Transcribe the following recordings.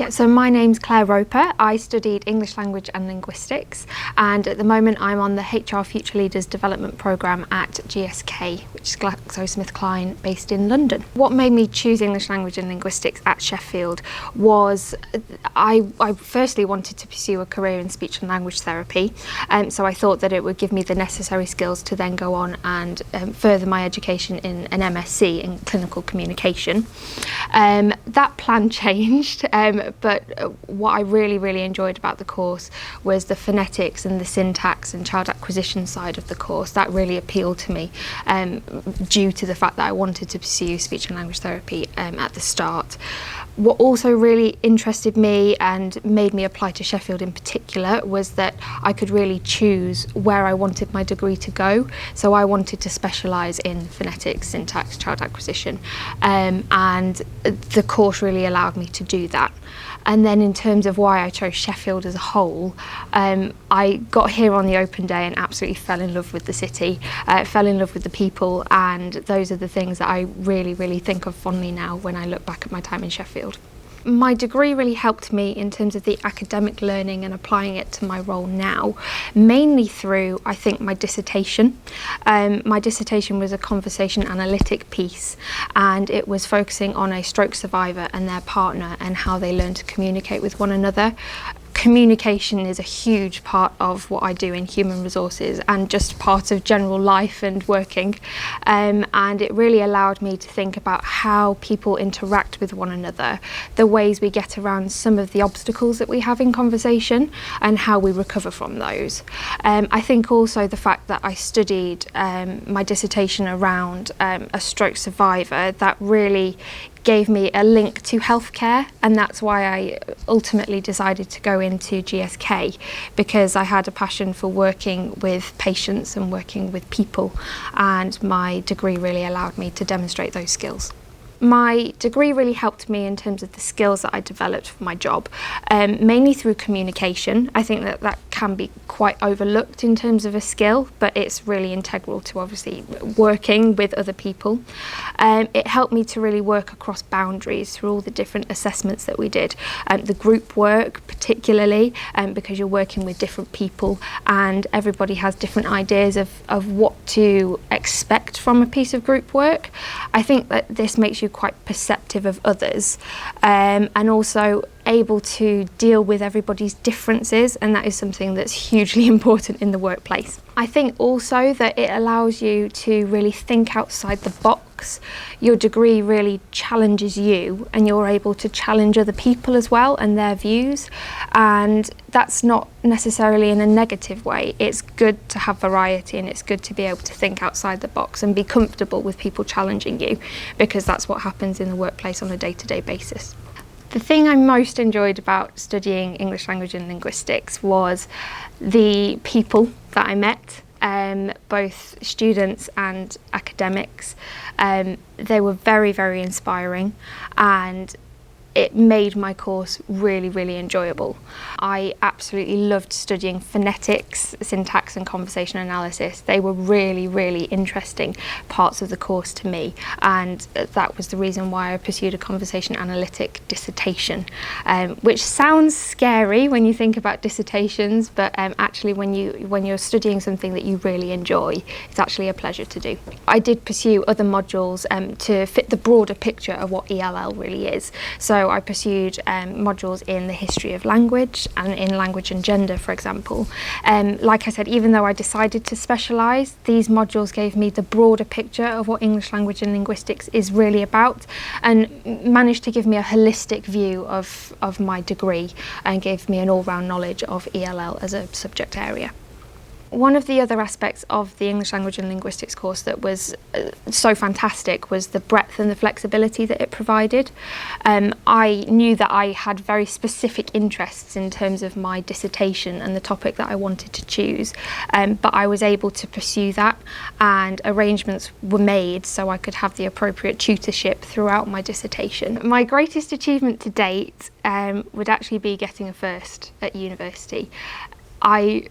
Yeah, so my name's Claire Roper. I studied English Language and Linguistics, and at the moment I'm on the HR Future Leaders Development Programme at GSK, which is GlaxoSmithKline, based in London. What made me choose English Language and Linguistics at Sheffield was I firstly wanted to pursue a career in speech and language therapy, so I thought that it would give me the necessary skills to then go on and further my education in an MSc in clinical communication. That plan changed. But what I really enjoyed about the course was the phonetics and the syntax and child acquisition side of the course. That really appealed to me due to the fact that I wanted to pursue speech and language therapy at the start. What also really interested me and made me apply to Sheffield in particular was that I could really choose where I wanted my degree to go. So I wanted to specialise in phonetics, syntax, child acquisition, and the course really allowed me to do that. And then in terms of why I chose Sheffield as a whole, I got here on the open day and absolutely fell in love with the city, fell in love with the people, and those are the things that I really think of fondly now when I look back at my time in Sheffield. My degree really helped me in terms of the academic learning and applying it to my role now, mainly through, I think, my dissertation. My dissertation was a conversation analytic piece, and it was focusing on a stroke survivor and their partner and how they learn to communicate with one another. Communication is a huge part of what I do in human resources and just part of general life and working, and it really allowed me to think about how people interact with one another, the ways we get around some of the obstacles that we have in conversation and how we recover from those. I think also the fact that I studied my dissertation around a stroke survivor, that really gave me a link to healthcare, and that's why I ultimately decided to go into GSK, because I had a passion for working with patients and working with people, and my degree really allowed me to demonstrate those skills. My degree really helped me in terms of the skills that I developed for my job, mainly through communication. I think that can be quite overlooked in terms of a skill, but it's really integral to obviously working with other people. It helped me to really work across boundaries through all the different assessments that we did. The group work particularly, because you're working with different people and everybody has different ideas of what to expect from a piece of group work. I think that this makes you quite perceptive of others, and also able to deal with everybody's differences, and that is something that's hugely important in the workplace. I think also that it allows you to really think outside the box. Your degree really challenges you, and you're able to challenge other people as well and their views, and that's not necessarily in a negative way. It's good to have variety, and it's good to be able to think outside the box and be comfortable with people challenging you, because that's what happens in the workplace on a day-to-day basis. The thing I most enjoyed about studying English Language and Linguistics was the people that I met, both students and academics. They were very inspiring, and it made my course really enjoyable. I absolutely loved studying phonetics, syntax and conversation analysis. They were really interesting parts of the course to me, and that was the reason why I pursued a conversation analytic dissertation, which sounds scary when you think about dissertations, but actually when you're studying something that you really enjoy, it's actually a pleasure to do. I did pursue other modules to fit the broader picture of what ELL really is. So I pursued modules in the history of language and in language and gender, for example. Like I said, even though I decided to specialise, these modules gave me the broader picture of what English Language and Linguistics is really about, and managed to give me a holistic view of my degree and gave me an all-round knowledge of ELL as a subject area. One of the other aspects of the English Language and Linguistics course that was so fantastic was the breadth and the flexibility that it provided. I knew that I had very specific interests in terms of my dissertation and the topic that I wanted to choose, but I was able to pursue that, and arrangements were made so I could have the appropriate tutorship throughout my dissertation. My greatest achievement to date would actually be getting a first at university. I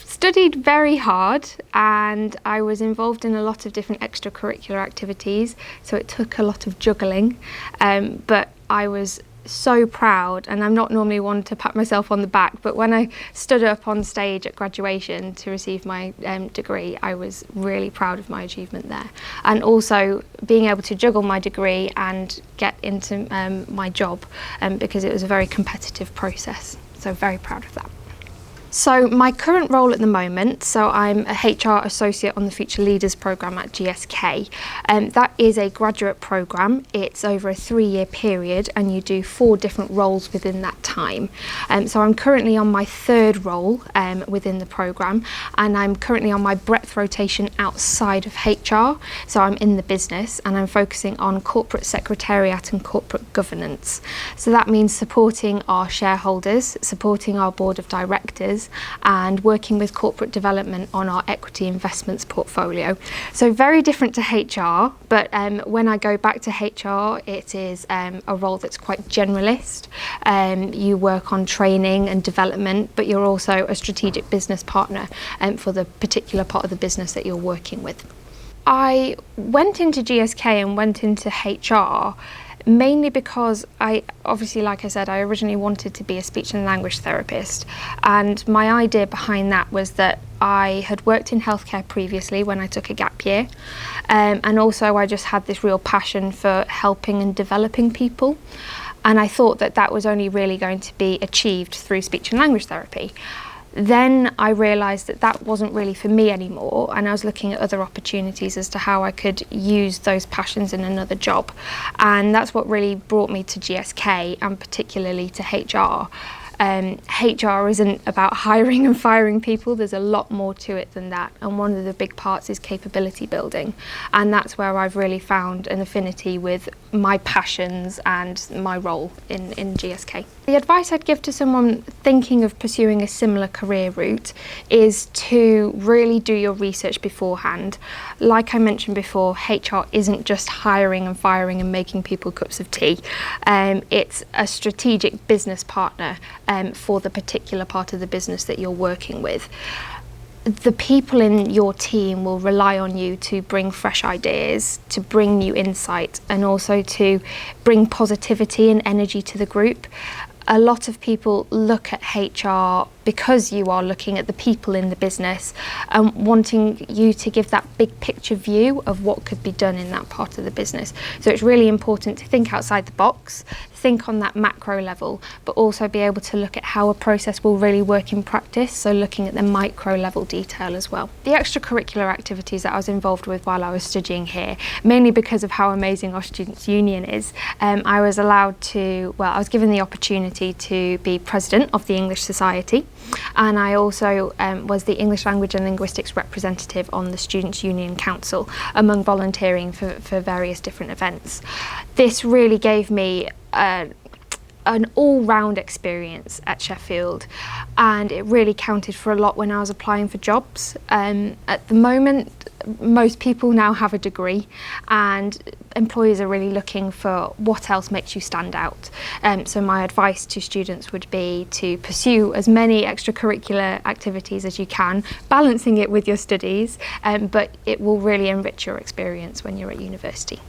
studied very hard, and I was involved in a lot of different extracurricular activities, so it took a lot of juggling, but I was so proud, and I'm not normally one to pat myself on the back, but when I stood up on stage at graduation to receive my degree, I was really proud of my achievement there. And also being able to juggle my degree and get into my job, because it was a very competitive process. So very proud of that. So my current role at the moment, so I'm a HR associate on the Future Leaders programme at GSK. That is a graduate programme. It's over a 3-year period and you do 4 different roles within that time. So I'm currently on my 3rd role within the programme, and I'm currently on my breadth rotation outside of HR. So I'm in the business and I'm focusing on corporate secretariat and corporate governance. So that means supporting our shareholders, supporting our board of directors, and working with corporate development on our equity investments portfolio. So very different to HR, but when I go back to HR, it is a role that's quite generalist. You work on training and development, but you're also a strategic business partner for the particular part of the business that you're working with. I went into GSK and went into HR mainly because obviously, like I said, I originally wanted to be a speech and language therapist, and my idea behind that was that I had worked in healthcare previously when I took a gap year, and also I just had this real passion for helping and developing people, and I thought that that was only really going to be achieved through speech and language therapy. Then I realised that that wasn't really for me anymore, and I was looking at other opportunities as to how I could use those passions in another job. And that's what really brought me to GSK, and particularly to HR. HR isn't about hiring and firing people. There's a lot more to it than that, and one of the big parts is capability building, and that's where I've really found an affinity with my passions and my role in GSK. The advice I'd give to someone thinking of pursuing a similar career route is to really do your research beforehand. Like I mentioned before, HR isn't just hiring and firing and making people cups of tea. It's a strategic business partner for the particular part of the business that you're working with. The people in your team will rely on you to bring fresh ideas, to bring new insight, and also to bring positivity and energy to the group. A lot of people look at HR because you are looking at the people in the business and wanting you to give that big picture view of what could be done in that part of the business. So it's really important to think outside the box, think on that macro level, but also be able to look at how a process will really work in practice, so looking at the micro level detail as well. The extracurricular activities that I was involved with while I was studying here, mainly because of how amazing our Students' Union is, I was given the opportunity to be president of the English Society, and I also was the English Language and Linguistics representative on the Students' Union Council, among volunteering for various different events. This really gave me an all-round experience at Sheffield, and it really counted for a lot when I was applying for jobs. At the moment, most people now have a degree, and employers are really looking for what else makes you stand out. So my advice to students would be to pursue as many extracurricular activities as you can, balancing it with your studies, but it will really enrich your experience when you're at university.